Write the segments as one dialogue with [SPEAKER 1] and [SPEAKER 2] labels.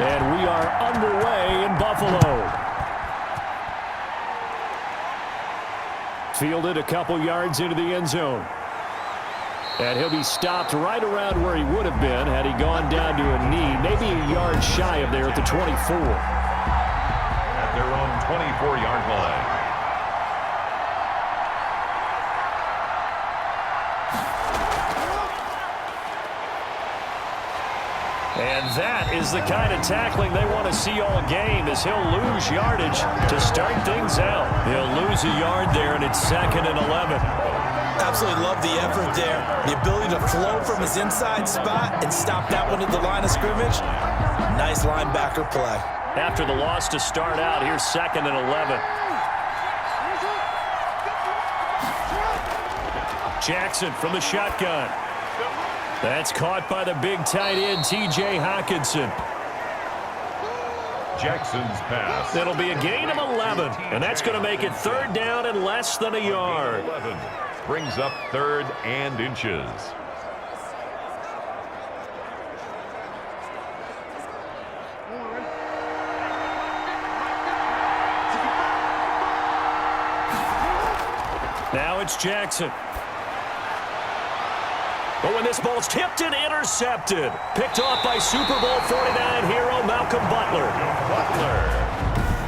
[SPEAKER 1] And we are underway in Buffalo. Fielded a couple yards into the end zone. And he'll be stopped right around where he would have been had he gone down to a knee, maybe a yard shy of there at the 24.
[SPEAKER 2] At their own 24-yard line.
[SPEAKER 1] And that is the kind of tackling they want to see all game, as he'll lose yardage to start things out. He'll lose a yard there, and it's 2nd and 11.
[SPEAKER 3] Absolutely love the effort there. The ability to flow from his inside spot and stop that one at the line of scrimmage. Nice linebacker play.
[SPEAKER 1] After the loss to start out, here's 2nd and 11. Jackson from the shotgun. That's caught by the big tight end, T.J. Hawkinson.
[SPEAKER 2] Jackson's pass.
[SPEAKER 1] It'll be a gain of 11, and that's going to make it 3rd down and less than a yard.
[SPEAKER 2] 11 brings up 3rd and inches.
[SPEAKER 1] Now it's Jackson. But when this ball's tipped and intercepted, picked off by Super Bowl 49 hero Malcolm Butler.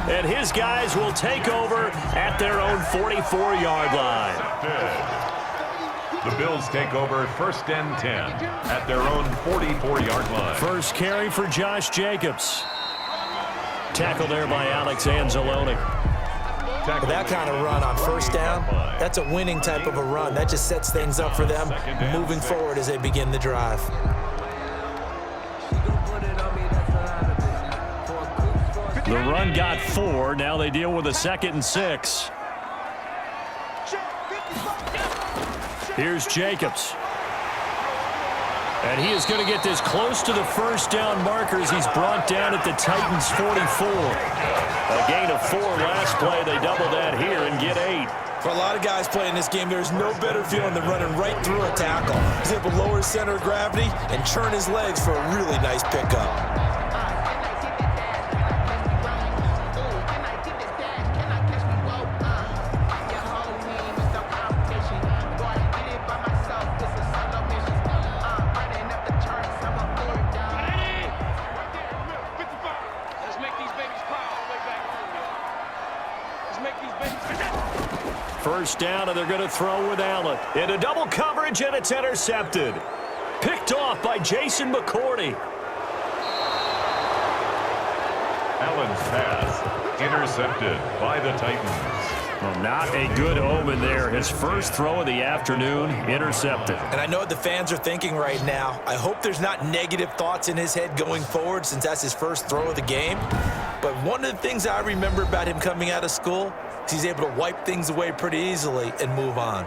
[SPEAKER 1] And his guys will take over at their own 44-yard line.
[SPEAKER 2] The Bills take over 1st and 10 at their own 44-yard line.
[SPEAKER 1] First carry for Josh Jacobs. Tackle there by Alex Anzalone.
[SPEAKER 3] With that kind of run on 1st down, that's a winning type of a run. That just sets things up for them moving forward as they begin the drive.
[SPEAKER 1] The run got 4. Now they deal with a 2nd and 6. Here's Jacobs. And he is going to get this close to the 1st down markers. He's brought down at the Titans' 44. A gain of 4 last play. They double that here and get 8.
[SPEAKER 3] For a lot of guys playing this game, there's no better feeling than running right through a tackle. He's able to lower his center of gravity and churn his legs for a really nice pickup.
[SPEAKER 1] First down, and they're going to throw with Allen. Into double coverage, and it's intercepted. Picked off by Jason McCourty.
[SPEAKER 2] Allen's pass intercepted by the Titans.
[SPEAKER 1] Well, not a good omen there. His first throw of the afternoon, intercepted.
[SPEAKER 3] And I know what the fans are thinking right now. I hope there's not negative thoughts in his head going forward, since that's his first throw of the game. But one of the things I remember about him coming out of school is he's able to wipe things away pretty easily and move on.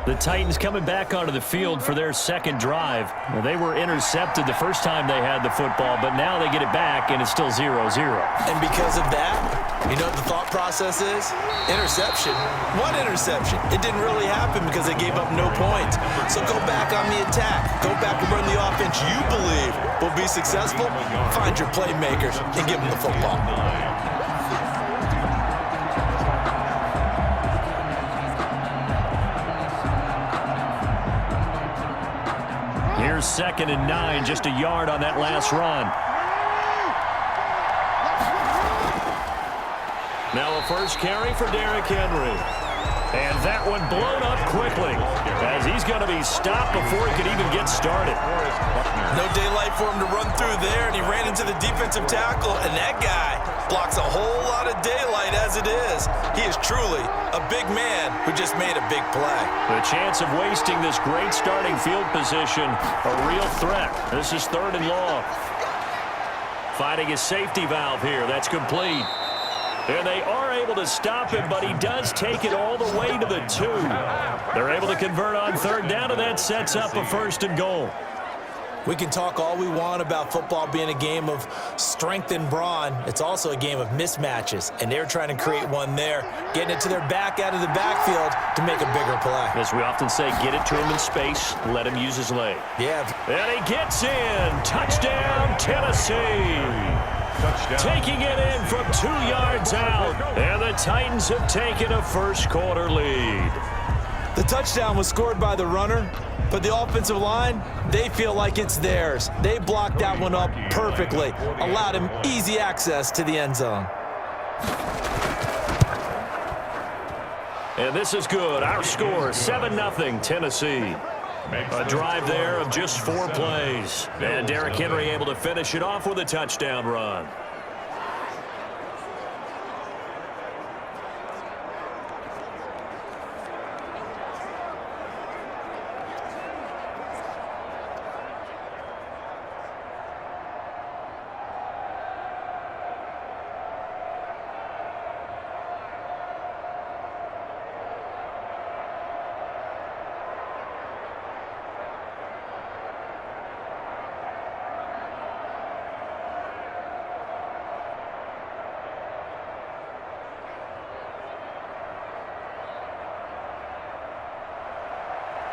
[SPEAKER 1] The Titans coming back onto the field for their 2nd drive. Well, they were intercepted the first time they had the football, but now they get it back, and it's still 0-0.
[SPEAKER 3] And because of that, you know what the thought process is? Interception. What interception? It didn't really happen because they gave up no points. So go back on the attack. Go back and run the offense you believe will be successful. Find your playmakers and give them the football.
[SPEAKER 1] Here's 2nd and 9, just a yard on that last run. Now a first carry for Derrick Henry. And that one blown up quickly, as he's going to be stopped before he could even get started.
[SPEAKER 3] No daylight for him to run through there, and he ran into the defensive tackle, and that guy blocks a whole lot of daylight as it is. He is truly a big man who just made a big play.
[SPEAKER 1] The chance of wasting this great starting field position, a real threat. This is 3rd and long. Finding his safety valve here. That's complete. And they are able to stop him, but he does take it all the way to the 2. They're able to convert on 3rd down, and that sets up a 1st and goal.
[SPEAKER 3] We can talk all we want about football being a game of strength and brawn. It's also a game of mismatches, and they're trying to create one there, getting it to their back out of the backfield to make a bigger play.
[SPEAKER 1] As we often say, get it to him in space, let him use his leg.
[SPEAKER 3] Yeah.
[SPEAKER 1] And he gets in. Touchdown, Tennessee.
[SPEAKER 2] Touchdown.
[SPEAKER 1] Taking it in from 2 yards out. And the Titans have taken a first quarter lead.
[SPEAKER 3] The touchdown was scored by the runner, but the offensive line, they feel like it's theirs. They blocked that one up perfectly, allowed him easy access to the end zone.
[SPEAKER 1] And this is good. Our score, 7-0 Tennessee. A drive there of just 4 plays. And Derrick Henry able to finish it off with a touchdown run.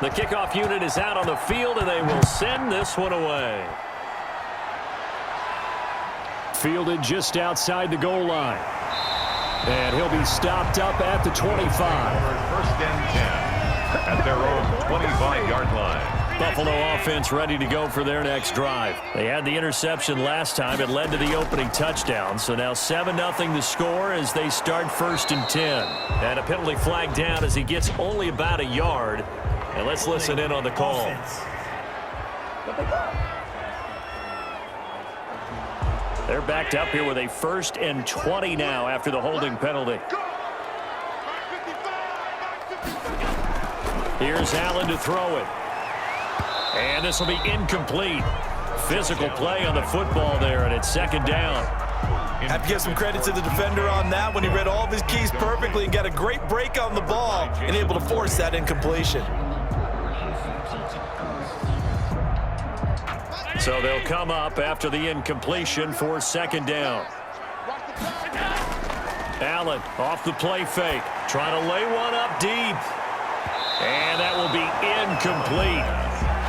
[SPEAKER 1] The kickoff unit is out on the field, and they will send this one away. Fielded just outside the goal line. And he'll be stopped up at the 25.
[SPEAKER 2] First and 10 at their own 25-yard line.
[SPEAKER 1] Buffalo offense ready to go for their next drive. They had the interception last time. It led to the opening touchdown. So now 7-0 the score as they start 1st and 10. And a penalty flag down as he gets only about a yard. And let's listen in on the call. They're backed up here with a 1st and 20 now after the holding penalty. Here's Allen to throw it. And this will be incomplete. Physical play on the football there, and it's 2nd down.
[SPEAKER 3] Have to give some credit to the defender on that when he read all of his keys perfectly and got a great break on the ball and able to force that incompletion.
[SPEAKER 1] So they'll come up after the incompletion for 2nd down. Allen off the play fake, trying to lay one up deep. And that will be incomplete.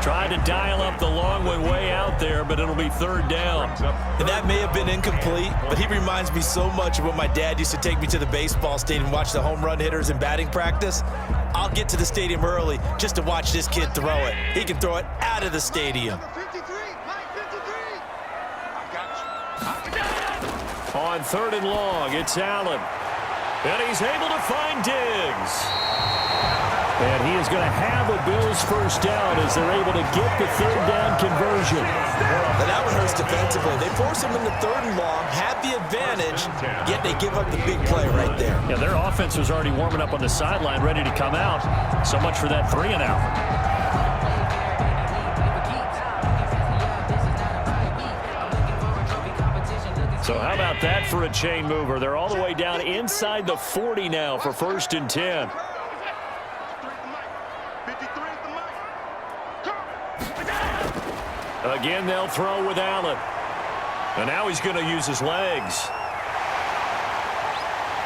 [SPEAKER 1] Tried to dial up the long one way out there, but it'll be 3rd down.
[SPEAKER 3] And that may have been incomplete, but he reminds me so much of when my dad used to take me to the baseball stadium and watch the home run hitters in batting practice. I'll get to the stadium early just to watch this kid throw it. He can throw it out of the stadium.
[SPEAKER 1] On 3rd and long, it's Allen. And he's able to find Diggs. And he is going to have a Bills first down as they're able to get the 3rd down conversion.
[SPEAKER 3] And that one hurts defensively. They force him into 3rd and long, have the advantage, yet they give up the big play right there.
[SPEAKER 1] Yeah, their offense was already warming up on the sideline, ready to come out. So much for that 3 and out. So how about that for a chain mover? They're all the way down inside the 40 now for 1st and 10. Again, they'll throw with Allen. And now he's going to use his legs.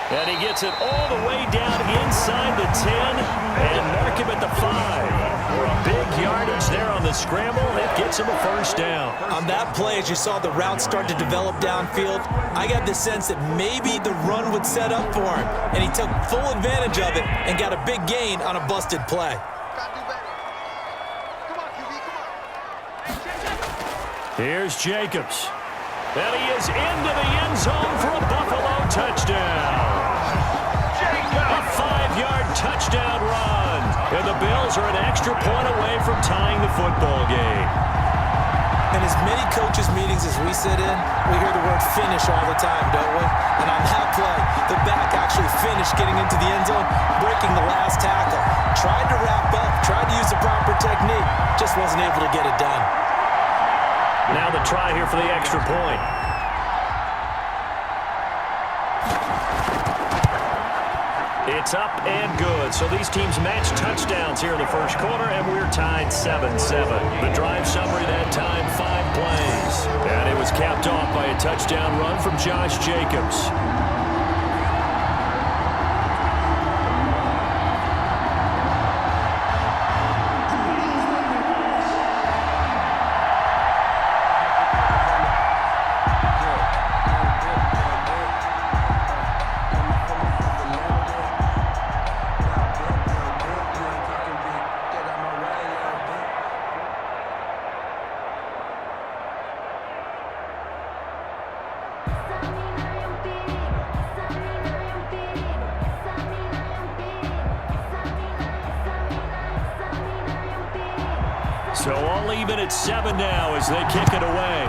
[SPEAKER 1] And he gets it all the way down inside the 10 and mark him at the 5. For a big yardage there on the scramble, it gets him a first down.
[SPEAKER 3] On that play, as you saw the route start to develop downfield, I got the sense that maybe the run would set up for him. And he took full advantage of it and got a big gain on a busted play.
[SPEAKER 1] Here's Jacobs. And he is into the end zone for a Buffalo touchdown. A 5-yard touchdown run. And the Bills are an extra point away from tying the football game.
[SPEAKER 3] In as many coaches' meetings as we sit in, we hear the word finish all the time, don't we? And on that play, the back actually finished getting into the end zone, breaking the last tackle. Tried to wrap up, tried to use the proper technique, just wasn't able to get it done.
[SPEAKER 1] Now the try here for the extra point. It's up and good. So these teams match touchdowns here in the first quarter, and we're tied 7-7. The drive summary that time, 5 plays. And it was capped off by a touchdown run from Josh Jacobs. So all even at 7 now as they kick it away.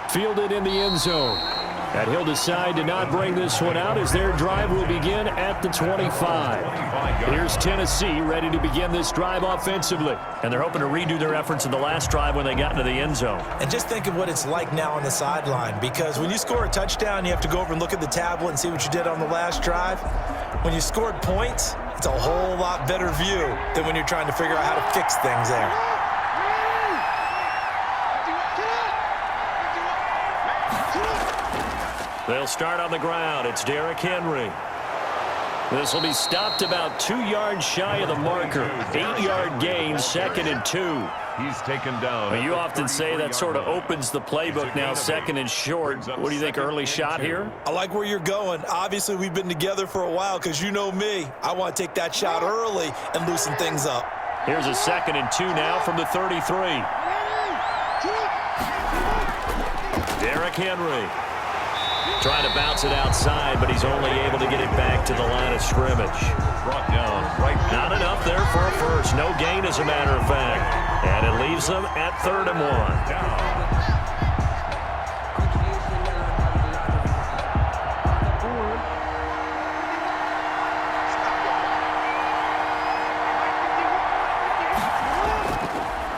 [SPEAKER 1] Fielded in the end zone. And he'll decide to not bring this one out as their drive will begin at the 25. Here's Tennessee ready to begin this drive offensively. And they're hoping to redo their efforts in the last drive when they got into the end zone.
[SPEAKER 3] And just think of what it's like now on the sideline, because when you score a touchdown, you have to go over and look at the tablet and see what you did on the last drive. When you scored points, it's a whole lot better view than when you're trying to figure out how to fix things there.
[SPEAKER 1] They'll start on the ground. It's Derrick Henry. This will be stopped about 2 yards shy of the marker. 8-yard gain, 2nd and 2.
[SPEAKER 2] He's taken down.
[SPEAKER 1] Well, you often say that sort of opens the playbook now, 2nd and short. What do you think, early shot here?
[SPEAKER 3] I like where you're going. Obviously, we've been together for a while because you know me. I want to take that shot early and loosen things up.
[SPEAKER 1] Here's a 2nd and 2 now from the 33. Derrick Henry. Trying to bounce it outside, but he's only able to get it back to the line of scrimmage.
[SPEAKER 2] Brought down right.
[SPEAKER 1] Not enough there for a first. No gain, as a matter of fact. And it leaves them at 3rd and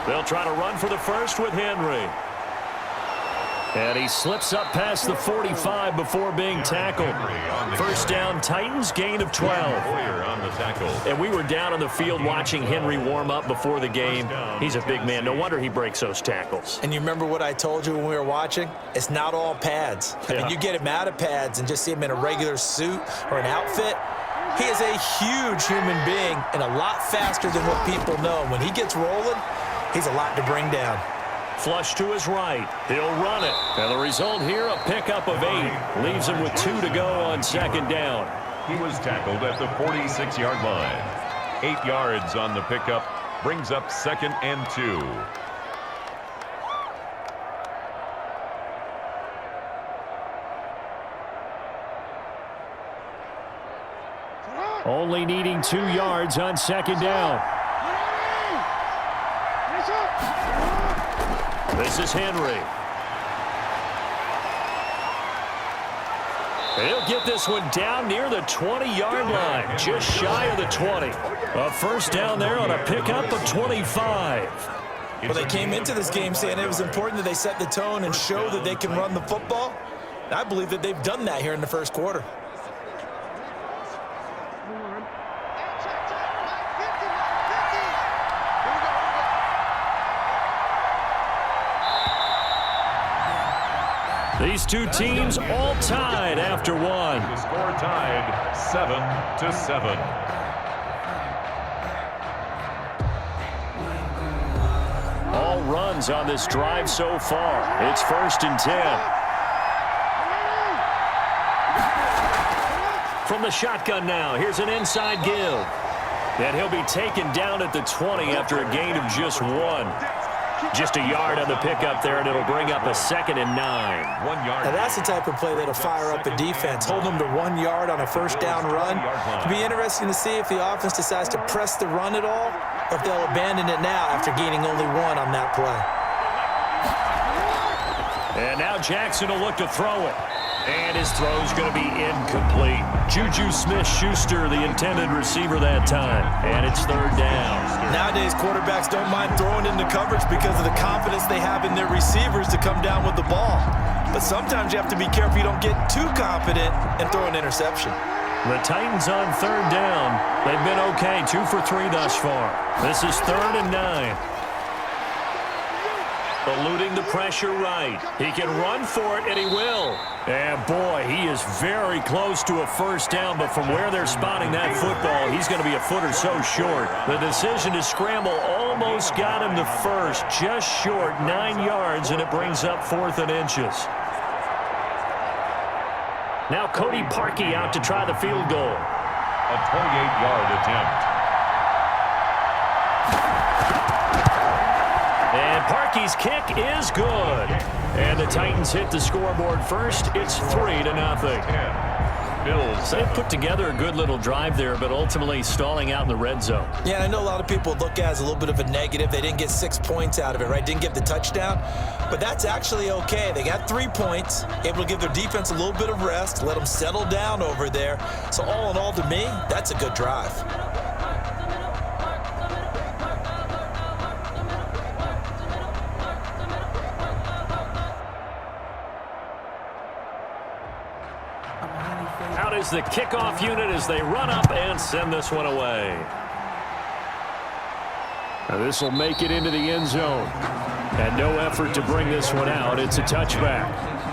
[SPEAKER 1] 1. They'll try to run for the first with Henry. And he slips up past the 45 before being tackled. First down, Titans, gain of 12. And we were down on the field watching Henry warm up before the game. He's a big man. No wonder he breaks those tackles.
[SPEAKER 3] And you remember what I told you when we were watching? It's not all pads. I mean, you get him out of pads and just see him in a regular suit or an outfit. He is a huge human being and a lot faster than what people know. When he gets rolling, he's a lot to bring down.
[SPEAKER 1] Flush to his right. He'll run it. And the result here, a pickup of 8. Leaves him with 2 to go on 2nd down.
[SPEAKER 2] He was tackled at the 46-yard line. 8 yards on the pickup. Brings up 2nd and 2.
[SPEAKER 1] Only needing 2 yards on 2nd down. This is Henry. He'll get this one down near the 20-yard line, just shy of the 20. A first down there on a pickup of 25.
[SPEAKER 3] Well, they came into this game saying it was important that they set the tone and show that they can run the football. And I believe that they've done that here in the first quarter.
[SPEAKER 1] These two teams all tied after 1.
[SPEAKER 2] The score tied 7-7.
[SPEAKER 1] All runs on this drive so far. It's 1st and 10. From the shotgun now, here's an inside give. And he'll be taken down at the 20 after a gain of just 1. Just a yard on the pickup there, and it'll bring up a 2nd and 9.
[SPEAKER 2] 1 yard.
[SPEAKER 3] Now that's the type of play that'll fire up the defense. Hold them to 1 yard on a first down run. It'll be interesting to see if the offense decides to press the run at all, or if they'll abandon it now after gaining only 1 on that play.
[SPEAKER 1] And now Jackson will look to throw it. And his throw's going to be incomplete. Juju Smith-Schuster, the intended receiver that time. And it's 3rd down.
[SPEAKER 3] Nowadays, quarterbacks don't mind throwing into coverage because of the confidence they have in their receivers to come down with the ball. But sometimes you have to be careful you don't get too confident and throw an interception.
[SPEAKER 1] The Titans on 3rd down. They've been okay, 2 for 3 thus far. This is 3rd and 9. Eluding the pressure right. He can run for it, and he will. And, boy, he is very close to a first down, but from where they're spotting that football, he's going to be a foot or so short. The decision to scramble almost got him to first, just short, 9 yards, and it brings up 4th and inches. Now Cody Parkey out to try the field goal.
[SPEAKER 2] A 28-yard attempt.
[SPEAKER 1] And Parkey's kick is good. And the Titans hit the scoreboard first. It's 3-0.
[SPEAKER 2] Bills.
[SPEAKER 1] They put together a good little drive there, but ultimately stalling out in the red zone.
[SPEAKER 3] Yeah, and I know a lot of people look at it as a little bit of a negative. They didn't get 6 points out of it, right? Didn't get the touchdown. But that's actually okay. They got 3 points, able to give their defense a little bit of rest, let them settle down over there. So all in all, to me, that's a good drive.
[SPEAKER 1] Out is the kickoff unit as they run up and send this one away. This will make it into the end zone. And no effort to bring this one out. It's a touchback.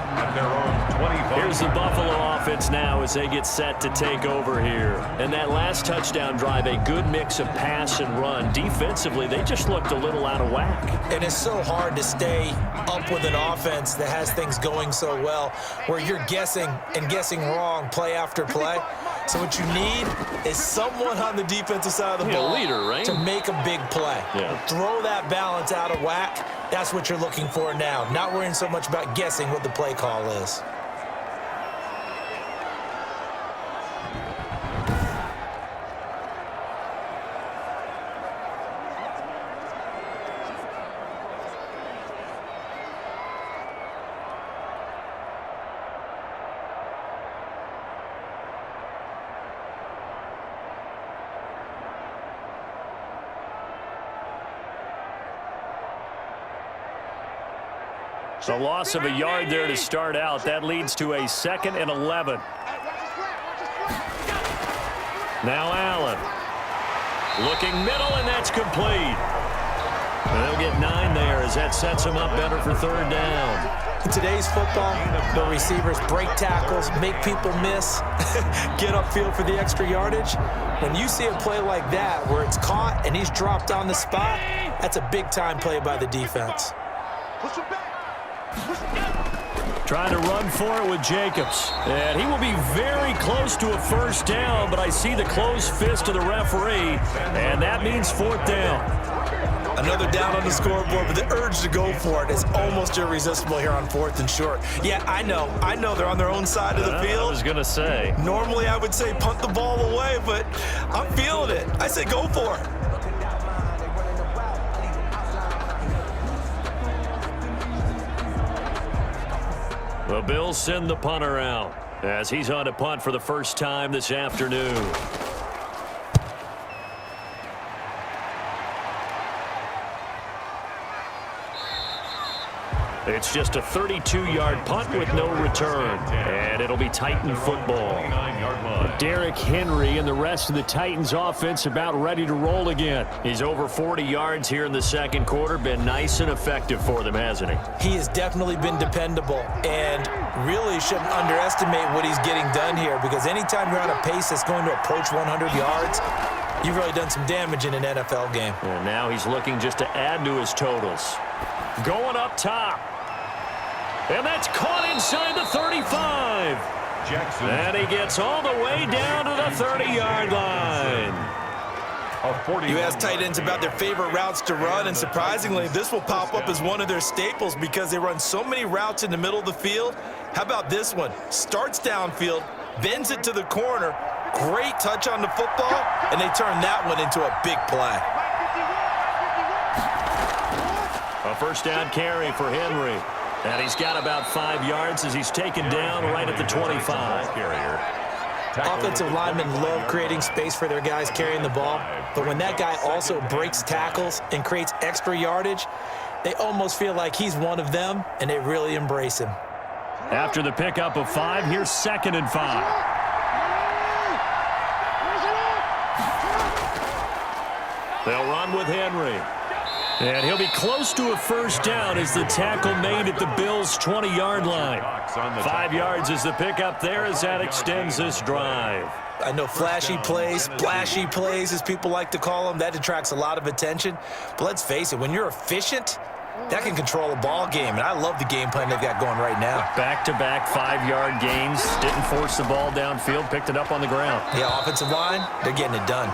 [SPEAKER 2] At their own 25.
[SPEAKER 1] Here's the Buffalo offense now as they get set to take over here. And that last touchdown drive, a good mix of pass and run. Defensively, they just looked a little out of whack.
[SPEAKER 3] And it's so hard to stay up with an offense that has things going so well, where you're guessing and guessing wrong play after play. So what you need is someone on the defensive side of the ball
[SPEAKER 1] leader, right?
[SPEAKER 3] to make a big play.
[SPEAKER 1] Yeah.
[SPEAKER 3] Throw that balance out of whack. That's what you're looking for now. Not worrying so much about guessing what the play call is.
[SPEAKER 1] The loss of a yard there to start out. That leads to a 2nd and 11. Now Allen. Looking middle, and that's complete. And they'll get 9 there as that sets them up better for 3rd down.
[SPEAKER 3] In today's football, the receivers break tackles, make people miss, get upfield for the extra yardage. When you see a play like that where it's caught and he's dropped on the spot, that's a big-time play by the defense.
[SPEAKER 1] Trying to run for it with Jacobs. And he will be very close to a 1st down, but I see the closed fist of the referee, and that means 4th down.
[SPEAKER 3] Another down on the scoreboard, but the urge to go for it is almost irresistible here on 4th and short. Yeah, I know they're on their own side of the field.
[SPEAKER 1] I was going to say.
[SPEAKER 3] Normally I would say punt the ball away, but I'm feeling it. I say go for it.
[SPEAKER 1] The Bills send the punter out as he's on to punt for the first time this afternoon. It's just a 32-yard punt with no return, and it'll be Titan football. Derrick Henry and the rest of the Titans offense about ready to roll again. He's over 40 yards here in the 2nd quarter. Been nice and effective for them, hasn't he?
[SPEAKER 3] He has definitely been dependable, and really shouldn't underestimate what he's getting done here, because anytime you're on a pace that's going to approach 100 yards, you've really done some damage in an NFL game.
[SPEAKER 1] And now he's looking just to add to his totals. Going up top. And that's caught inside the 35.
[SPEAKER 2] Jackson.
[SPEAKER 1] And he gets all the way down to the 30-yard line.
[SPEAKER 3] You ask tight ends about their favorite routes to run, and surprisingly, this will pop up as one of their staples because they run so many routes in the middle of the field. How about this one? Starts downfield, bends it to the corner, great touch on the football, and they turn that one into a big play.
[SPEAKER 1] A 1st down carry for Henry. And he's got about 5 yards as he's taken down right at the 25.
[SPEAKER 3] Offensive linemen love creating space for their guys carrying the ball, but when that guy also breaks tackles and creates extra yardage, they almost feel like he's one of them, and they really embrace him.
[SPEAKER 1] After the pickup of 5, here's 2nd and 5. They'll run with Henry. And he'll be close to a 1st down as the tackle made at the Bills' 20-yard line. 5 yards is the pickup there as that extends this drive.
[SPEAKER 3] I know flashy plays, splashy plays, as people like to call them, that attracts a lot of attention. But let's face it, when you're efficient, that can control a ball game. And I love the game plan they've got going right now.
[SPEAKER 1] Back-to-back 5-yard gains. Didn't force the ball downfield, picked it up on the ground.
[SPEAKER 3] Yeah, offensive line, they're getting it done.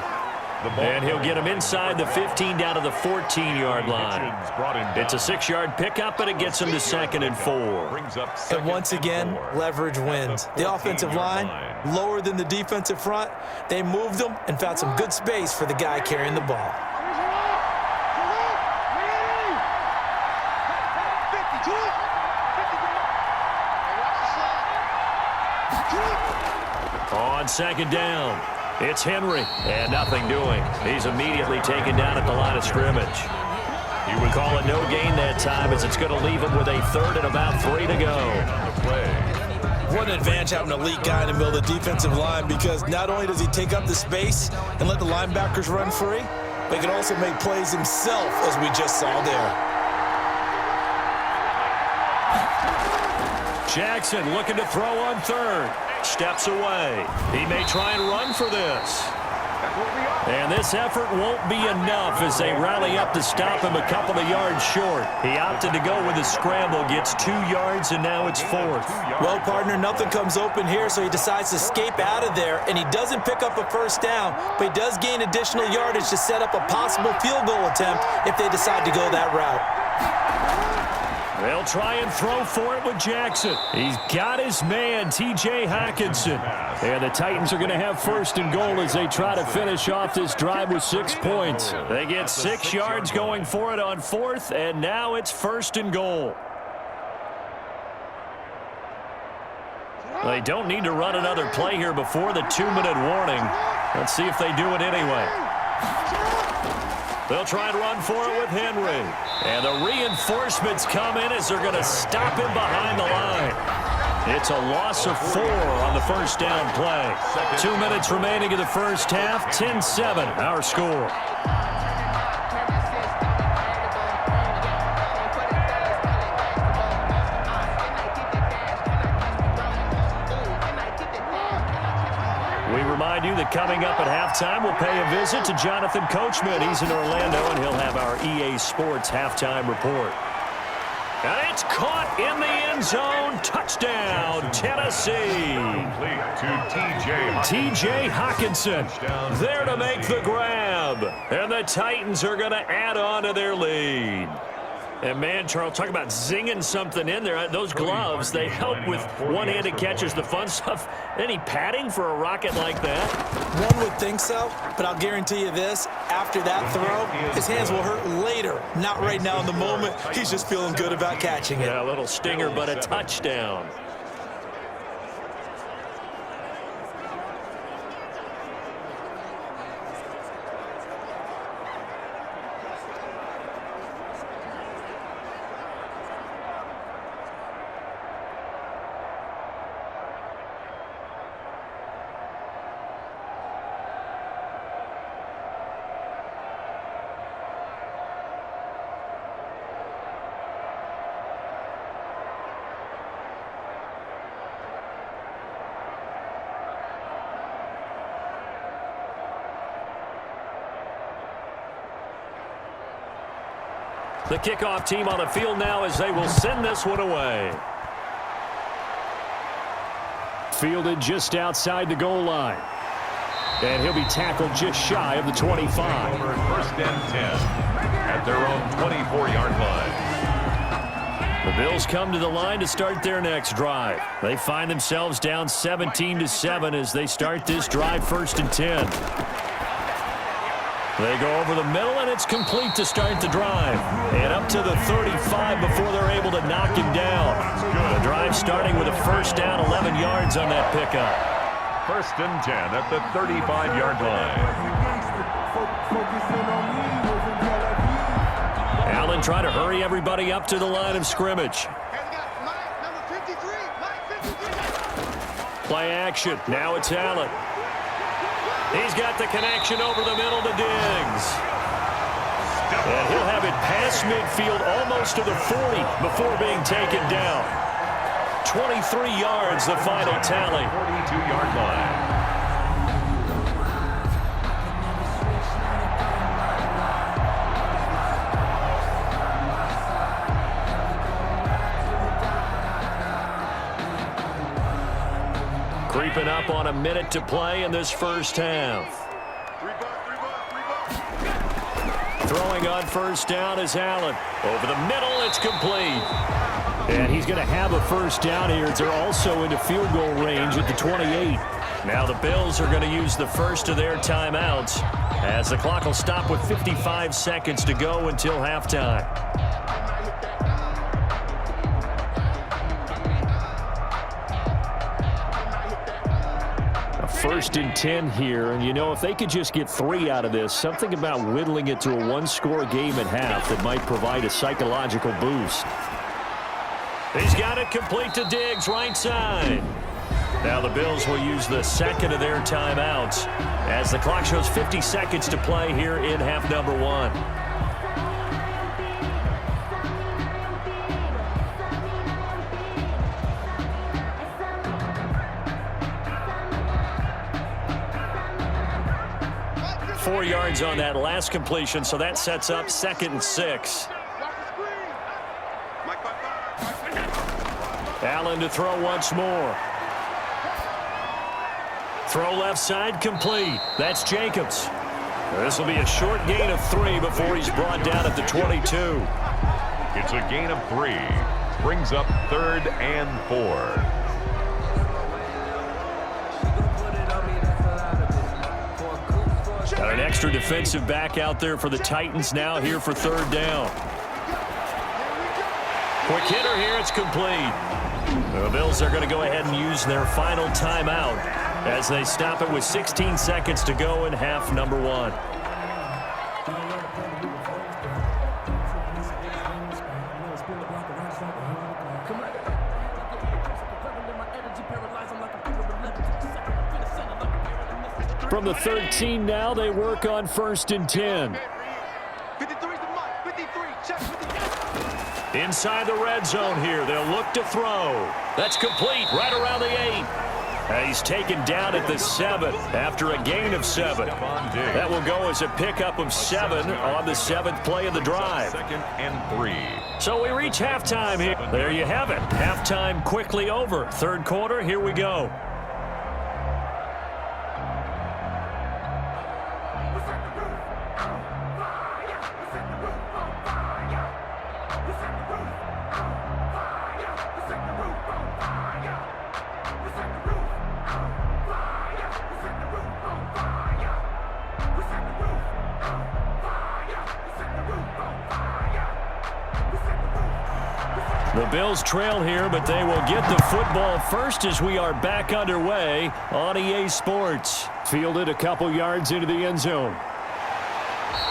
[SPEAKER 1] And he'll get him inside the 15 down to the 14-yard line. It's a 6-yard pickup, but it gets him to 2nd and 4.
[SPEAKER 3] And once again, leverage wins. The offensive line, lower than the defensive front. They moved them and found some good space for the guy carrying the ball.
[SPEAKER 1] On 2nd down, it's Henry, and nothing doing. He's immediately taken down at the line of scrimmage. You would call it no gain that time, as it's going to leave him with a 3rd and about 3 to go.
[SPEAKER 3] What an advantage having an elite guy in the middle of the defensive line, because not only does he take up the space and let the linebackers run free, but he can also make plays himself, as we just saw there.
[SPEAKER 1] Jackson looking to throw on 3rd. Steps away. He may try and run for this. And this effort won't be enough as they rally up to stop him a couple of yards short. He opted to go with a scramble, gets 2 yards, and now it's 4th.
[SPEAKER 3] Well, partner, nothing comes open here, so he decides to escape out of there, and he doesn't pick up a 1st down, but he does gain additional yardage to set up a possible field goal attempt if they decide to go that route.
[SPEAKER 1] They'll try and throw for it with Jackson. He's got his man, T.J. Hockenson. And the Titans are going to have 1st and goal as they try to finish off this drive with 6 points. They get 6 yards going for it on 4th, and now it's 1st and goal. They don't need to run another play here before the 2-minute warning. Let's see if they do it anyway. They'll try and run for it with Henry. And the reinforcements come in as they're going to stop him behind the line. It's a loss of 4 on the 1st down play. 2 minutes remaining in the 1st half. 10-7, our score. We remind you that coming up at halftime, we'll pay a visit to Jonathan Coachman. He's in Orlando, and he'll have our EA Sports halftime report. And it's caught in the end zone. Touchdown, Tennessee. T.J. Hockenson there to make the grab. And the Titans are going to add on to their lead. And, man, Charles, talk about zinging something in there. Those gloves, they help with one-handed catches, the fun stuff. Any padding for a rocket like that?
[SPEAKER 3] One would think so, but I'll guarantee you this. After that throw, his hands will hurt later. Not right now in the moment. He's just feeling good about catching it.
[SPEAKER 1] Yeah, a little stinger, but a touchdown. The kickoff team on the field now as they will send this one away. Fielded just outside the goal line. And he'll be tackled just shy of the 25.
[SPEAKER 2] 1st and 10 at their own 24-yard line.
[SPEAKER 1] The Bills come to the line to start their next drive. They find themselves down 17-7 as they start this drive 1st and 10. They go over the middle, and it's complete to start the drive. And up to the 35 before they're able to knock him down. The drive starting with a 1st down, 11 yards on that pickup.
[SPEAKER 2] 1st and 10 at the 35-yard line.
[SPEAKER 1] Allen trying to hurry everybody up to the line of scrimmage. Play action. Now it's Allen. He's got the connection over the middle to Diggs. And he'll have it past midfield almost to the 40 before being taken down. 23 yards, the final tally.
[SPEAKER 2] 42-yard line.
[SPEAKER 1] Creeping up on a minute to play in this 1st half. Throwing on first down is Allen. Over the middle, it's complete.
[SPEAKER 4] And he's going to have a first down here. They're also into field goal range at the 28.
[SPEAKER 1] Now the Bills are going to use the first of their timeouts as the clock will stop with 55 seconds to go until halftime.
[SPEAKER 4] A 1st and 10 here, and you know, if they could just get 3 out of this, something about whittling it to a one-score game at half that might provide a psychological boost.
[SPEAKER 1] He's got it complete to Diggs, right side. Now the Bills will use the second of their timeouts as the clock shows 50 seconds to play here in half number 1. Four yards on that last completion, so that sets up 2nd and 6. Allen to throw once more. Throw left side, complete. That's Jacobs. This will be a short gain of 3 before he's brought down at the 22.
[SPEAKER 2] It's a gain of 3. Brings up 3rd and 4.
[SPEAKER 1] Got an extra defensive back out there for the Titans now here for 3rd down. Quick hitter here, it's complete. The Bills are going to go ahead and use their final timeout as they stop it with 16 seconds to go in half number 1.
[SPEAKER 4] From the 13 now, they work on 1st and 10.
[SPEAKER 1] Inside the red zone here, they'll look to throw. That's complete right around the 8. He's taken down at the 7 after a gain of 7. That will go as a pickup of 7 on the 7th play of the drive.
[SPEAKER 2] 2nd and 3.
[SPEAKER 1] So we reach halftime here. There you have it. Halftime quickly over. 3rd quarter, here we go. The Bills trail here, but they will get the football first as we are back underway on EA Sports.
[SPEAKER 4] Fielded a couple yards into the end zone.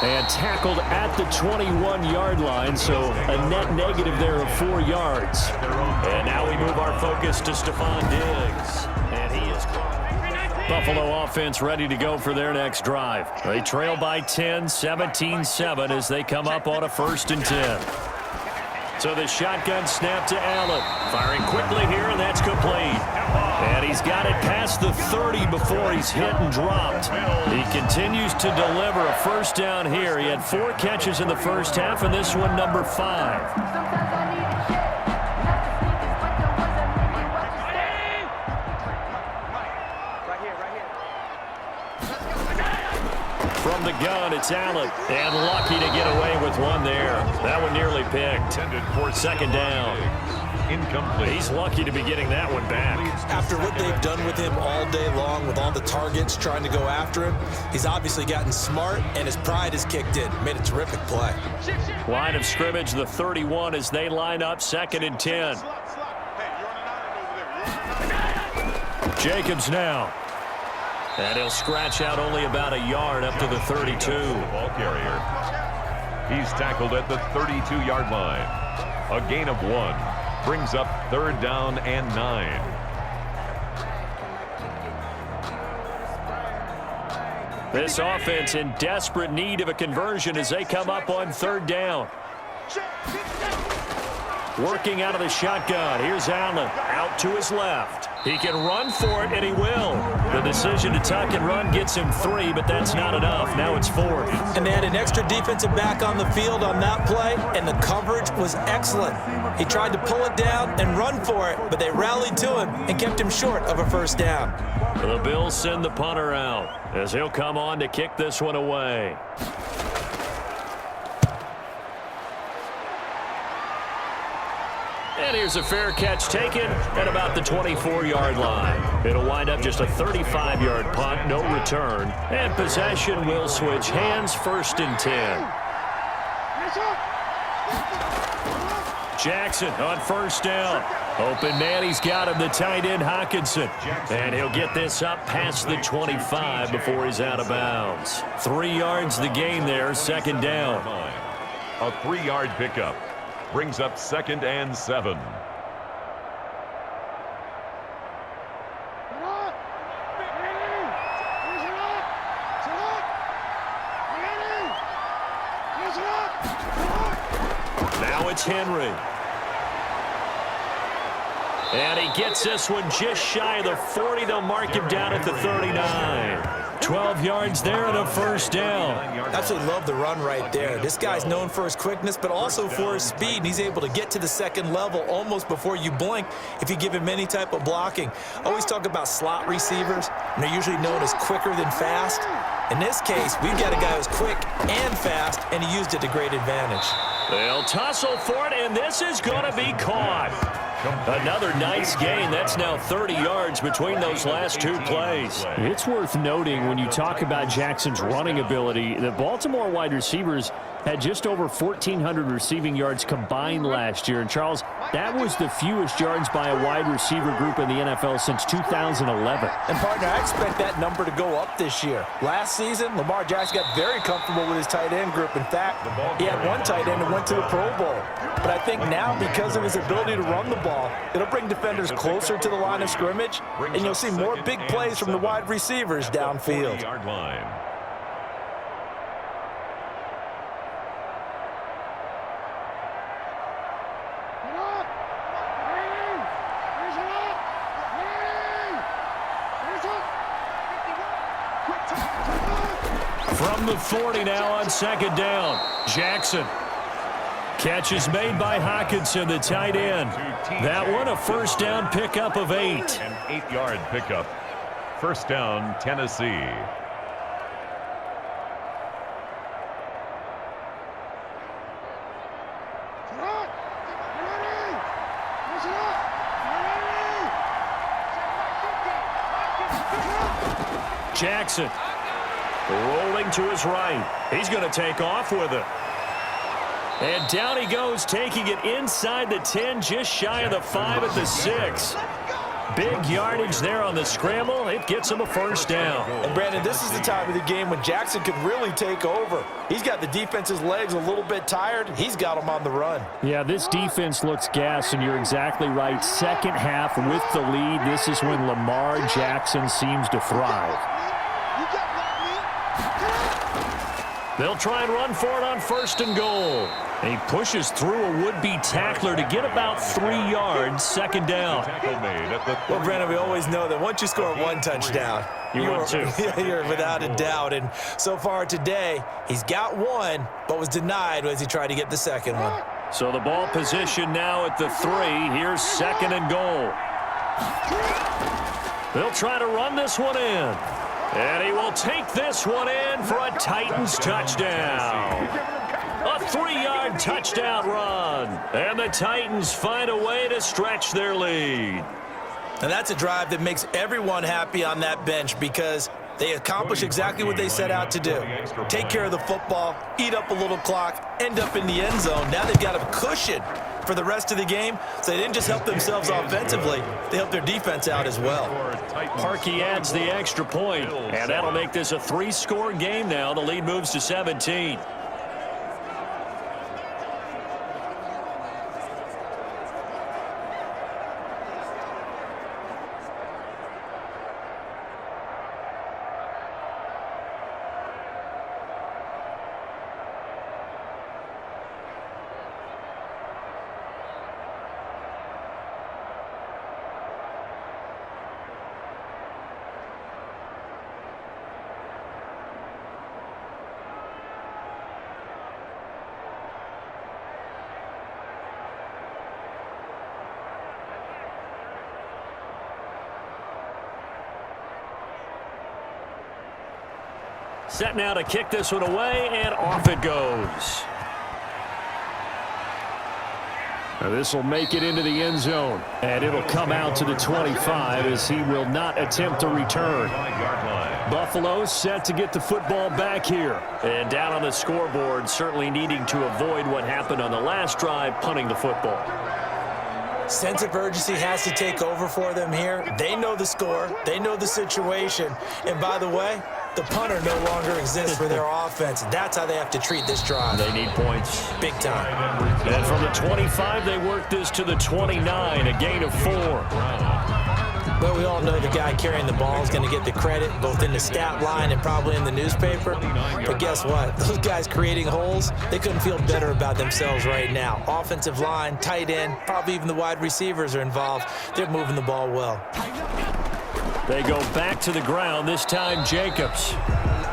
[SPEAKER 4] And tackled at the 21-yard line, so a net negative there of 4 yards.
[SPEAKER 1] And now we move our focus to Stephon Diggs. And he is caught. Buffalo offense ready to go for their next drive. They trail by 10, 17-7 as they come up on a 1st and 10. So the shotgun snap to Allen. Firing quickly here, and that's complete. And he's got it past the 30 before he's hit and dropped. He continues to deliver a 1st down here. He had 4 catches in the 1st half, and this one number 5. From the gun, it's Allen. And lucky to get away with one there. That one nearly picked. For 2nd down.
[SPEAKER 2] Incomplete.
[SPEAKER 1] He's lucky to be getting that one back.
[SPEAKER 3] After what they've done with him all day long with all the targets trying to go after him, he's obviously gotten smart and his pride has kicked in. Made a terrific play.
[SPEAKER 1] Line of scrimmage, the 31 as they line up 2nd and 10. Jacobs now. And he'll scratch out only about a yard up to the 32.
[SPEAKER 2] Ball carrier. He's tackled at the 32-yard line. A gain of 1. Brings up 3rd down and 9.
[SPEAKER 1] This offense in desperate need of a conversion as they come up on 3rd down. Working out of the shotgun. Here's Allen out to his left. He can run for it, and he will. The decision to tuck and run gets him 3, but that's not enough. Now it's 4th.
[SPEAKER 3] And they had an extra defensive back on the field on that play, and the coverage was excellent. He tried to pull it down and run for it, but they rallied to him and kept him short of a 1st down.
[SPEAKER 1] The Bills send the punter out as he'll come on to kick this one away. And here's a fair catch taken at about the 24-yard line. It'll wind up just a 35-yard punt, no return. And possession will switch hands, 1st and 10. Jackson on 1st down. Open man, he's got him, the tight end Hockenson. And he'll get this up past the 25 before he's out of bounds. 3 yards the gain there, 2nd down.
[SPEAKER 2] A 3-yard pickup brings up 2nd and 7.
[SPEAKER 1] Now it's Henry. And he gets this one just shy of the 40. They'll mark him down at the 39. 12 yards there and a 1st down.
[SPEAKER 3] Absolutely love the run right there. This guy's known for his quickness, but also for his speed. And he's able to get to the 2nd level almost before you blink if you give him any type of blocking. I always talk about slot receivers, and they're usually known as quicker than fast. In this case, we've got a guy who's quick and fast, and he used it to great advantage.
[SPEAKER 1] They'll tussle for it, and this is going to be caught. Another nice gain. That's now 30 yards between those last 2 plays.
[SPEAKER 4] It's worth noting when you talk about Jackson's running ability, the Baltimore wide receivers had just over 1,400 receiving yards combined last year. And, Charles, that was the fewest yards by a wide receiver group in the NFL since 2011.
[SPEAKER 3] And, partner, I expect that number to go up this year. Last season, Lamar Jackson got very comfortable with his tight end group. In fact, he had one tight end that went to the Pro Bowl. But I think now, because of his ability to run the ball, it'll bring defenders closer to the line of scrimmage, and you'll see more big plays from the wide receivers downfield.
[SPEAKER 1] From the 40 now on 2nd down. Jackson. Catch is made by Hockenson, the tight end. That one a 1st down pickup of 8.
[SPEAKER 2] An 8-yard pickup. 1st down, Tennessee.
[SPEAKER 1] Jackson rolling to his right. He's going to take off with it. And down he goes, taking it inside the 10, just shy of the 5 at the 6. Big yardage there on the scramble. It gets him a 1st down.
[SPEAKER 3] And, Brandon, this is the time of the game when Jackson could really take over. He's got the defense's legs a little bit tired. He's got them on the run.
[SPEAKER 4] Yeah, this defense looks gassed, and you're exactly right. 2nd half with the lead. This is when Lamar Jackson seems to thrive.
[SPEAKER 1] They'll try and run for it on 1st and goal. And he pushes through a would-be tackler to get about 3 yards, 2nd down.
[SPEAKER 3] Well, Brandon, we always know that once you score 1 touchdown,
[SPEAKER 1] you're 2.
[SPEAKER 3] You're without a doubt. And so far today, he's got 1, but was denied as he tried to get the 2nd one.
[SPEAKER 1] So the ball position now at the 3. Here's 2nd and goal. They'll try to run this one in. And he will take this one in for a Titans touchdown. A 3-yard touchdown run. And the Titans find a way to stretch their lead.
[SPEAKER 3] And that's a drive that makes everyone happy on that bench because they accomplish exactly what they set out to do. Take care of the football, eat up a little clock, end up in the end zone. Now they've got a cushion for the rest of the game, so they didn't just help themselves offensively, they helped their defense out as well.
[SPEAKER 1] Parkey adds the extra point, and that'll make this a 3-score game now. The lead moves to 17. Set now to kick this one away, and off it goes.
[SPEAKER 4] This will make it into the end zone, and it'll come out to the 25 as he will not attempt to return. Buffalo set to get the football back here.
[SPEAKER 1] And down on the scoreboard, certainly needing to avoid what happened on the last drive, punting the football.
[SPEAKER 3] Sense of urgency has to take over for them here. They know the score. They know the situation. And by the way, the punter no longer exists for their offense. That's how they have to treat this drive.
[SPEAKER 1] They need points.
[SPEAKER 3] Big time.
[SPEAKER 1] And from the 25, they work this to the 29, a gain of 4.
[SPEAKER 3] Well, we all know the guy carrying the ball is going to get the credit, both in the stat line and probably in the newspaper. But guess what? Those guys creating holes, they couldn't feel better about themselves right now. Offensive line, tight end, probably even the wide receivers are involved. They're moving the ball well.
[SPEAKER 1] They go back to the ground, this time Jacobs.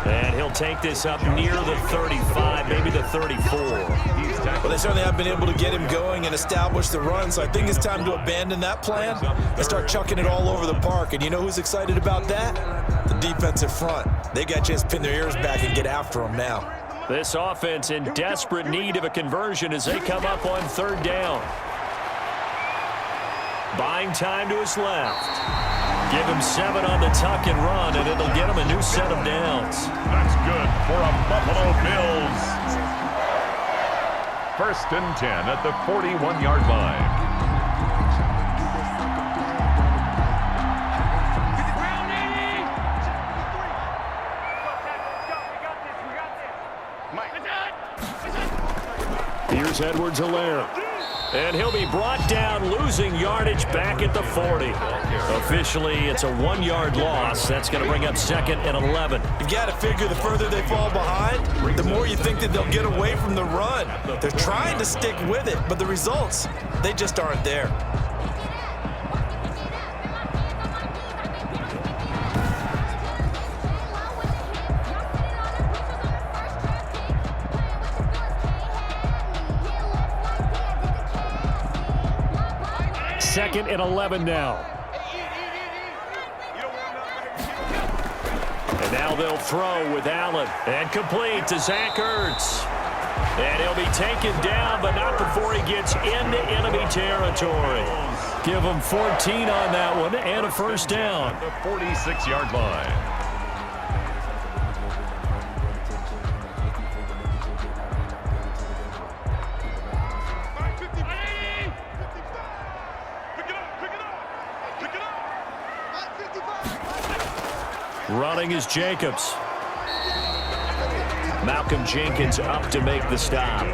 [SPEAKER 1] And he'll take this up near the 35, maybe the 34.
[SPEAKER 3] Well, they certainly have been able to get him going and establish the run, so I think it's time to abandon that plan and start chucking it all over the park. And you know who's excited about that? The defensive front. They got a chance to pin their ears back and get after him now.
[SPEAKER 1] This offense in desperate need of a conversion as they come up on 3rd down. Buying time to his left. Give him 7 on the tuck and run, and it'll get him a new set of downs.
[SPEAKER 2] That's good for a Buffalo Bills. 1st and 10 at the 41-yard line.
[SPEAKER 4] Here's Edwards-Helaire.
[SPEAKER 1] And he'll be brought down, losing yardage back at the 40. Officially, it's a 1-yard loss. That's going to bring up 2nd and 11.
[SPEAKER 3] You've got to figure the further they fall behind, the more you think that they'll get away from the run. They're trying to stick with it, but the results, they just aren't there.
[SPEAKER 4] Second and 11 now.
[SPEAKER 1] And now they'll throw with Allen. And complete to Zach Ertz. And he'll be taken down, but not before he gets into enemy territory. Give him 14 on that one and a 1st down.
[SPEAKER 2] The 46-yard line.
[SPEAKER 1] Running is Jacobs. Malcolm Jenkins up to make the stop.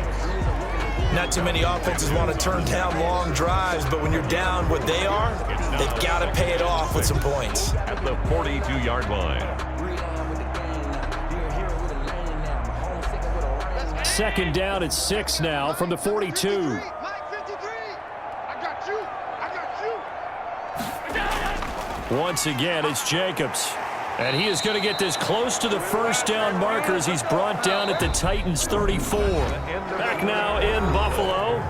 [SPEAKER 3] Not too many offenses want to turn down long drives, but when you're down what they are, they've got to pay it off with some points.
[SPEAKER 2] At the 42-yard line.
[SPEAKER 4] 2nd down at 6 now from the 42.
[SPEAKER 1] Once again, it's Jacobs. And he is going to get this close to the 1st down markers. He's brought down at the Titans' 34. Back now in Buffalo.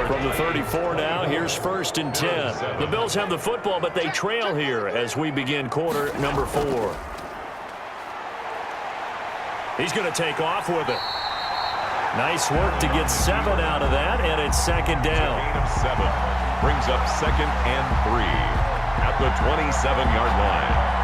[SPEAKER 1] From the 34 now, here's 1st and 10. The Bills have the football, but they trail here as we begin quarter number 4. He's going to take off with it. Nice work to get 7 out of that, and it's 2nd down.
[SPEAKER 2] Gain of 7 brings up 2nd and 3 at the 27-yard line.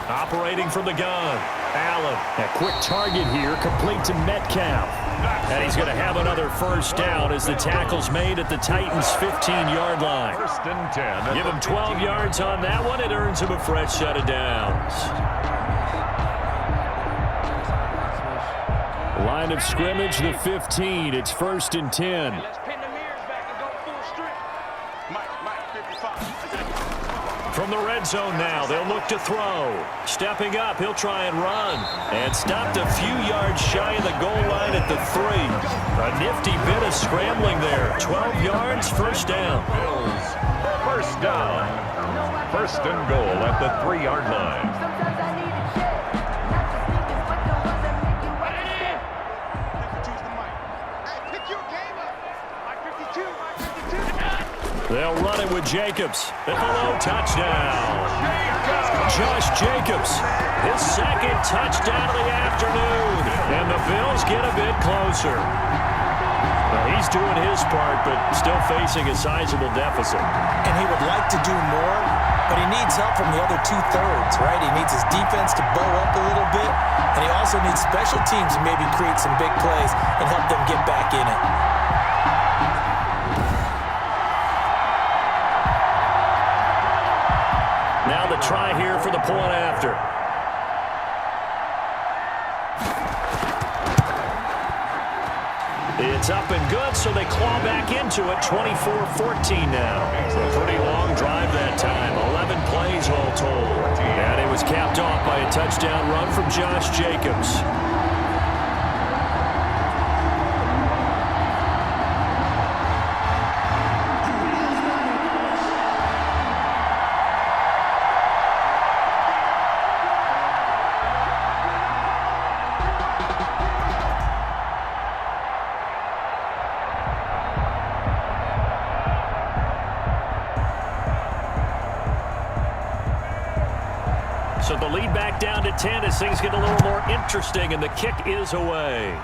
[SPEAKER 1] Operating from the gun, Allen.
[SPEAKER 4] A quick target here, complete to Metcalf.
[SPEAKER 1] And he's going to have another 1st down as the tackle's made at the Titans' 15-yard line.
[SPEAKER 2] 1st and 10.
[SPEAKER 1] Give him 12 yards on that one. It earns him a fresh set of downs.
[SPEAKER 4] Line of scrimmage, the 15. It's 1st and 10.
[SPEAKER 1] From the red zone now, they'll look to throw. Stepping up, he'll try and run. And stopped a few yards shy of the goal line at the 3. A nifty bit of scrambling there. 12 yards, 1st down.
[SPEAKER 2] Bills, 1st down. 1st and goal at the 3-yard line.
[SPEAKER 1] They'll run it with Jacobs. At the low, touchdown. Josh Jacobs, his second touchdown of the afternoon. And the Bills get a bit closer. Well, he's doing his part, but still facing a sizable deficit.
[SPEAKER 3] And he would like to do more, but he needs help from the other two-thirds, right? He needs his defense to bow up a little bit, and he also needs special teams to maybe create some big plays and help them get back in it.
[SPEAKER 1] Now the try here for the point after. It's up and good, so they claw back into it. 24-14 now. A pretty long drive that time. 11 plays all told. And it was capped off by a touchdown run from Josh Jacobs. So the lead back down to 10 as things get a little more interesting, and the kick is away.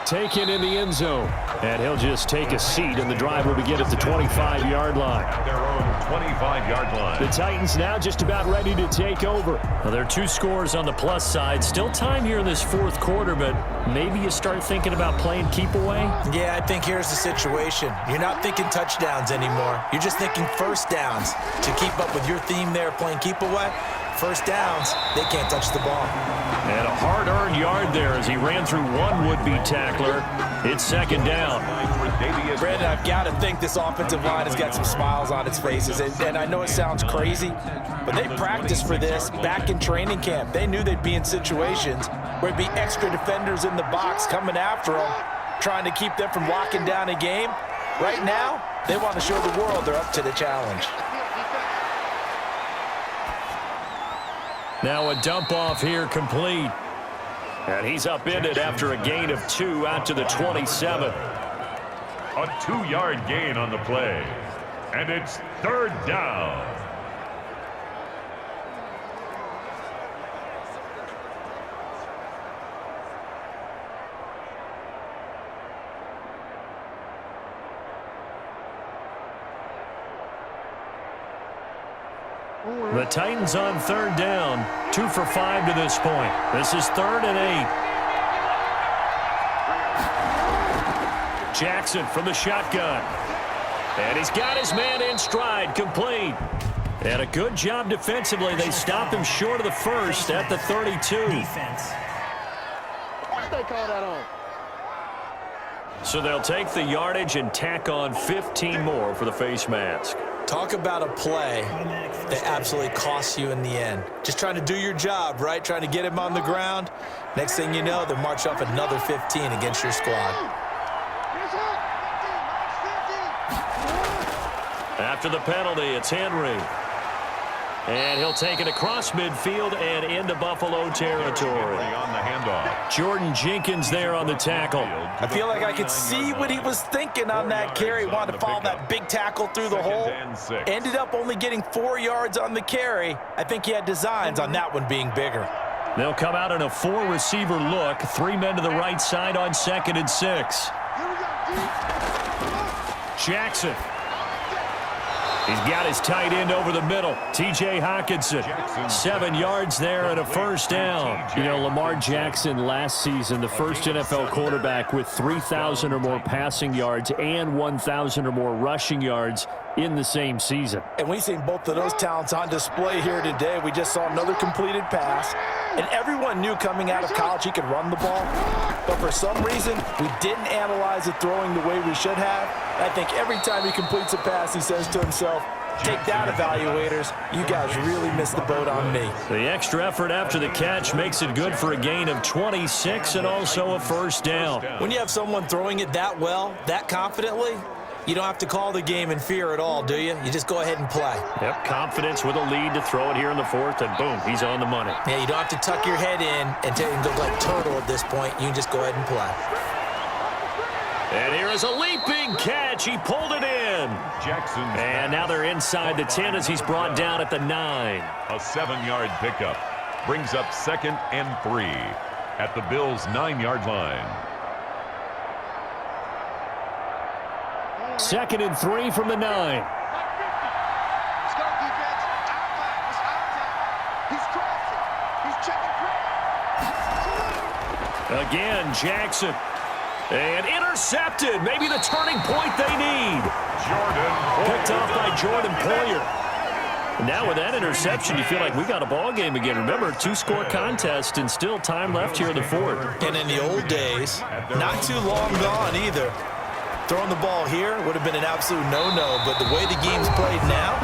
[SPEAKER 1] Taken in the end zone. And he'll just take a seat, and the drive will begin at the 25-yard line.
[SPEAKER 2] At their own 25-yard line.
[SPEAKER 1] The Titans now just about ready to take over. Well, there are 2 scores on the plus side. Still time here in this fourth quarter, but maybe you start thinking about playing keep away?
[SPEAKER 3] Yeah, I think here's the situation. You're not thinking touchdowns anymore. You're just thinking first downs. To keep up with your theme there, playing keep away, first downs, they can't touch the ball.
[SPEAKER 1] And a hard-earned yard there as he ran through one would-be tackler. It's second down.
[SPEAKER 3] Brandon, I've got to think this offensive line has got some smiles on its faces. And I know it sounds crazy, but they practiced for this back in training camp. They knew they'd be in situations where it'd be extra defenders in the box coming after them, trying to keep them from locking down a game. Right now, they want to show the world they're up to the challenge.
[SPEAKER 1] Now a dump off here complete. And he's upended after a gain of 2 out to the 27.
[SPEAKER 2] A 2-yard gain on the play. And it's third down.
[SPEAKER 1] The Titans on third down. 2 for 5 to this point. This is 3rd and 8. Jackson from the shotgun. And he's got his man in stride, complete. And a good job defensively. They stop him short of the first at the 32.
[SPEAKER 5] Defense. They call that on.
[SPEAKER 1] So they'll take the yardage and tack on 15 more for the face mask.
[SPEAKER 3] Talk about a play that absolutely costs you in the end. Just trying to do your job, right? Trying to get him on the ground. Next thing you know, they'll march off another 15 against your squad.
[SPEAKER 1] After the penalty, it's Henry. And he'll take it across midfield and into Buffalo territory.
[SPEAKER 2] On the handoff.
[SPEAKER 1] Jordan Jenkins there on the tackle.
[SPEAKER 3] I feel like I could see what he was thinking on that carry. Wanted to follow that big tackle through the hole. Ended up only getting 4 yards on the carry. I think he had designs on that one being bigger.
[SPEAKER 1] They'll come out in a 4-receiver look. 3 men to the right side on 2nd and 6. Jackson. He's got his tight end over the middle. T.J. Hockenson. 7 yards there and a first down.
[SPEAKER 4] You know, Lamar Jackson last season, the first NFL quarterback with 3,000 or more passing yards and 1,000 or more rushing yards in the same season.
[SPEAKER 3] And we've seen both of those talents on display here today. We just saw another completed pass. And everyone knew coming out of college he could run the ball. But for some reason, we didn't analyze it throwing the way we should have. And I think every time he completes a pass, he says to himself, take that, evaluators. You guys really missed the boat on me.
[SPEAKER 1] The extra effort after the catch makes it good for a gain of 26 and also a first down.
[SPEAKER 3] When you have someone throwing it that well, that confidently, you don't have to call the game in fear at all, do you? You just go ahead and play.
[SPEAKER 1] Yep, confidence with a lead to throw it here in the 4th, and boom, he's on the money.
[SPEAKER 3] Yeah, you don't have to tuck your head in and go like turtle at this point. You can just go ahead and play.
[SPEAKER 1] And here is a leaping catch. He pulled it in.
[SPEAKER 2] Jackson.
[SPEAKER 1] And now they're inside the 10 as he's brought down at the 9.
[SPEAKER 2] A 7-yard pickup. Brings up 2nd and 3 at the Bills' 9-yard line.
[SPEAKER 4] 2nd and 3 from the 9.
[SPEAKER 1] Again, Jackson. And intercepted. Maybe the turning point they need. Picked off by Jordan Poyer. Now with that interception, you feel like we got a ball game again. Remember, 2-score contest and still time left here in the 4th.
[SPEAKER 3] And in the old days, not too long gone either. Throwing the ball here would have been an absolute no-no, but the way the game's played now,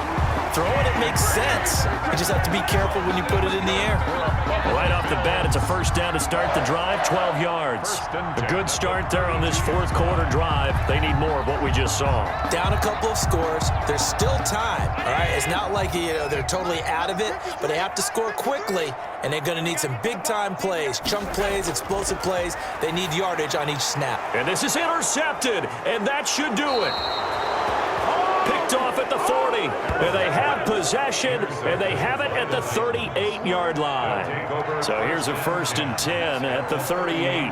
[SPEAKER 3] throwing it makes sense. You just have to be careful when you put it in the air.
[SPEAKER 1] Right off the bat, it's a first down to start the drive, 12 yards. A good start there on this 4th quarter drive. They need more of what we just saw.
[SPEAKER 3] Down a couple of scores. There's still time, all right? It's not like they're totally out of it, but they have to score quickly, and they're going to need some big-time plays, chunk plays, explosive plays. They need yardage on each snap.
[SPEAKER 1] And this is intercepted, and that should do it. Picked off at the 40, and they have possession, and they have it at the 38-yard line. So here's a 1st and 10 at the 38.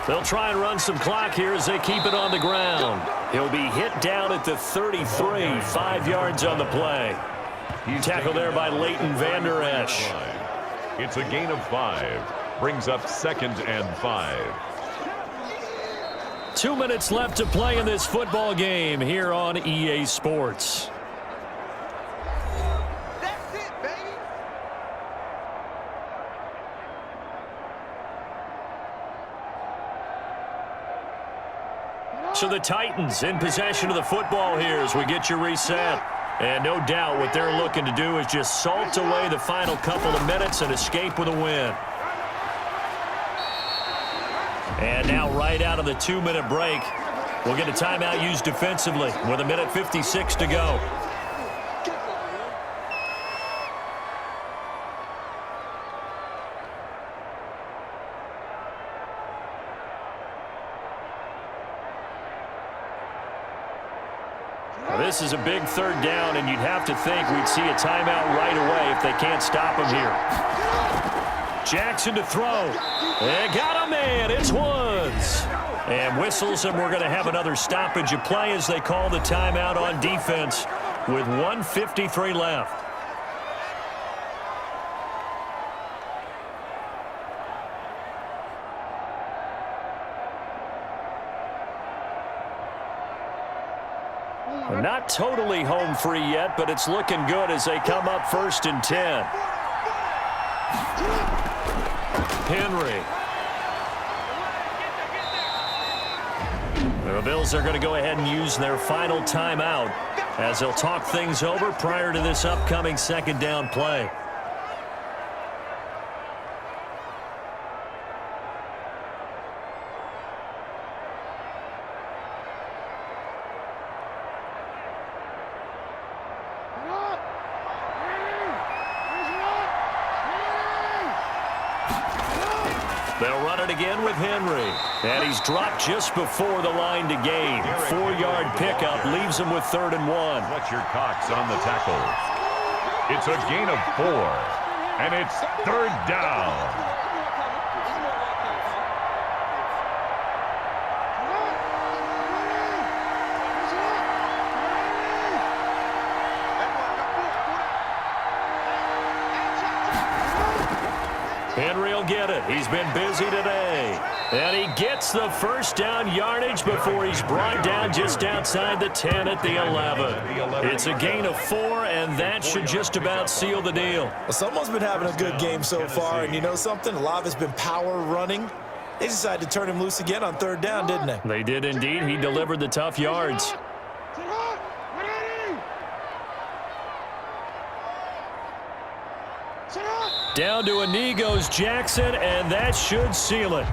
[SPEAKER 1] They'll try and run some clock here as they keep it on the ground. He'll be hit down at the 33, 5 yards on the play. Tackled there by Leighton Vander Esch.
[SPEAKER 2] It's a gain of 5. Brings up 2nd and 5.
[SPEAKER 1] 2 minutes left to play in this football game here on EA Sports.
[SPEAKER 5] That's it, baby.
[SPEAKER 1] So the Titans in possession of the football here as we get you reset. And no doubt what they're looking to do is just salt away the final couple of minutes and escape with a win. And now right out of the 2-minute break, we'll get a timeout used defensively with 1:56 to go. Now, this is a big 3rd down, and you'd have to think we'd see a timeout right away if they can't stop him here. Jackson to throw. And got a man. It's Woods. And whistles, and we're going to have another stoppage of play as they call the timeout on defense with 1:53 left. Not totally home free yet, but it's looking good as they come up 1st and 10. Henry. The Bills are going to go ahead and use their final timeout as they'll talk things over prior to this upcoming 2nd down play. They'll run it again with Henry. And he's dropped just before the line to gain. 4-yard pickup leaves him with 3rd and 1.
[SPEAKER 2] Fletcher Cox on the tackle. It's a gain of 4. And it's 3rd down.
[SPEAKER 1] Henry will get it. He's been busy today. And he gets the 1st down yardage before he's brought down just outside the 10 at the 11. It's a gain of 4, and that should just about seal the deal.
[SPEAKER 3] Well, someone's been having a good game so far, and you know something? A lot of it's been power running. They decided to turn him loose again on 3rd down, didn't they?
[SPEAKER 1] They did indeed. He delivered the tough yards. Down to a knee goes Jackson, and that should seal it.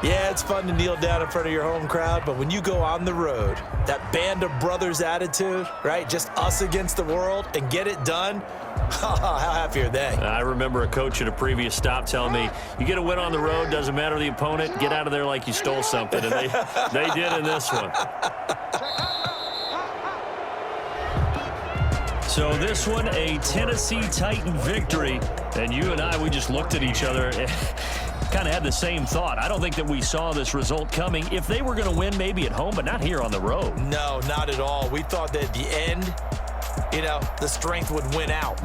[SPEAKER 3] Yeah, it's fun to kneel down in front of your home crowd, but when you go on the road, that band of brothers attitude, right? Just us against the world and get it done. How happy are they?
[SPEAKER 1] I remember a coach at a previous stop telling me, you get a win on the road, doesn't matter the opponent, get out of there like you stole something. And they did in this one. So this one, a Tennessee Titan victory. And you and I, we just looked at each other and kind of had the same thought. I don't think that we saw this result coming. If they were going to win, maybe at home, but not here on the road.
[SPEAKER 3] No, not at all. We thought that at the end, the strength would win out.